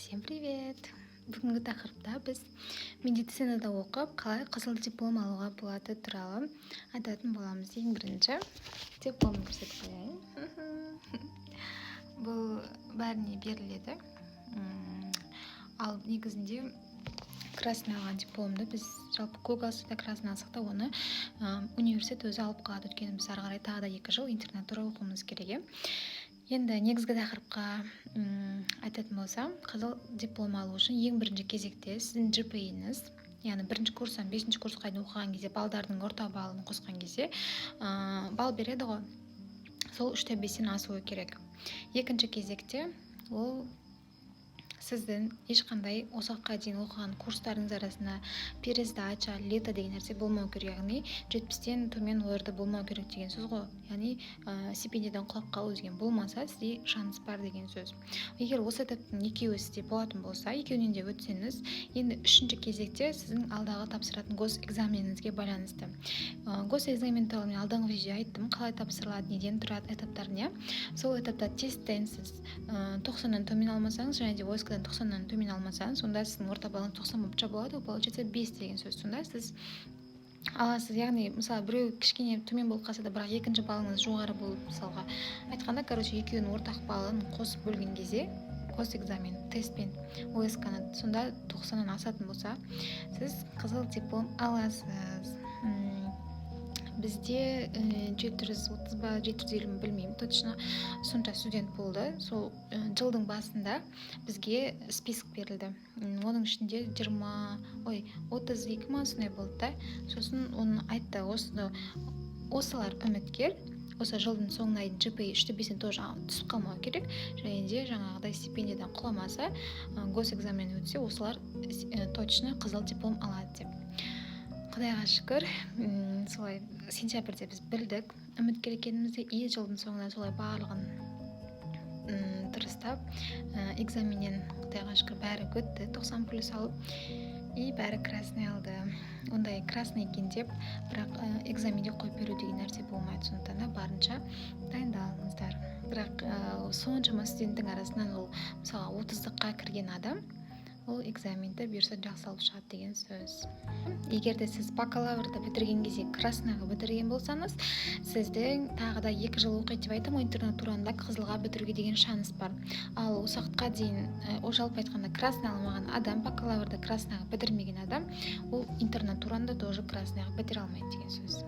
Всем привет! Бүгінгі тақырыпта біз медицинада оқып, қалай қызыл диплом алуға болады туралы айтатын боламыз. Ең бірінші дипломды көрсетіп қояйын. Бұл бәріне беріледі. Ал негізінде красный алған дипломды біз жалпы көк алсақ та красный алсақ та оны университет өзі алып қалады. Өйткені біз ары қарай тағы да 2 жыл интернатура оқуымыз керек. Енді негізгі тақырыпқа айтатын болсам, қызыл диплом алу үшін ең бірінші кезекте сіздің GPA-іңіз, яғни 1-ші курстан 5-ші курсқа дейін оқыған кезде балдардың орта балын қосқан кезде балл береді ғой. Сол 3/5-тен асуы керек. Екінші кезекте ол сіздің ешқандай осы уақытқа дейін оқыған курстарыңыз арасында пересдача, лето деген нәрсе болмау керек, яғни 70-тен төмен оларда болмау керек деген сөз ғой. Яғни стипендиядан құлап қалу деген болмаса, сізде шанс бар деген сөз. Егер осы этаптың екеуі сізде болатын болса, екеуінен де өтсеңіз, енді 3-ші кезекте сіздің алдағы тапсыратын госэкзаменіңізге байланысты. Госэкзамен туралы мен алдыңғы видео айттым, қалай тапсырылады, неден тұрады этаптарын. Сол этапта тесттен сіз 90-нан төмен алмасаңыз, және де ойскадан 90-нан төмен алмасаңыз, сонда сіздің орта балыңыз 90 болып болады, получается 5 деген сөз. Сонда сіз аласыз, яғни мысалы біреу кішкене төмен болып қалса да, бірақ екінші балыңыз жоғары болып, мысалға айтқанда, екеуінің ортақ балын қосып бөлген кезде, госэкзамен, тестпен ойсканы, сонда 90-нан асатын болса, сіз қызыл диплом аласыз. Бізде 730 ба 750 білмеймін, точно сонша студент болды. Сол жылдың басында бізге список берілді. Оның ішінде 32 ма сондай болды да. Сосын оны айтты, осылар үміткер, осы жылдың соңына дейін GPA 3/5-тен тоже түсіп қалмау керек. Және де жаңағыдай стипендиядан құламаса, госэкзамен өтсе, осылар точно қызыл диплом алады деп. Құдайға шүкір, солай сентябрьде біз білдік үміткер екенімізді, жылдың соңында солай барлығын дұрыстап, экзаменнен құдайға шүкір бәрі өтті, 90+ алып, бәрі красный алды. Ондай красный екен деп, бірақ экзаменде қойып беру деген нәрсе болмайды, сондықтан да барынша дайындалыңыздар. Бірақ соншама студенттің арасынан ол мысалға 30-қа кірген адам ол экзаменді бұйырса жақсы алып шығады деген сөз. Егер де сіз бакалаврды бітірген кезде красныйға бітірген болсаңыз, сіздің тағы да 2 жыл оқиды деп айтам, интернатураны қызылға бітіруге деген шанс бар. Ал осы уақытқа дейін, жалпы айтқанда красный алмаған адам, бакалаврды красныйға бітірмеген адам, ол интернатураны тоже красныйға бітіре алмайды деген сөз.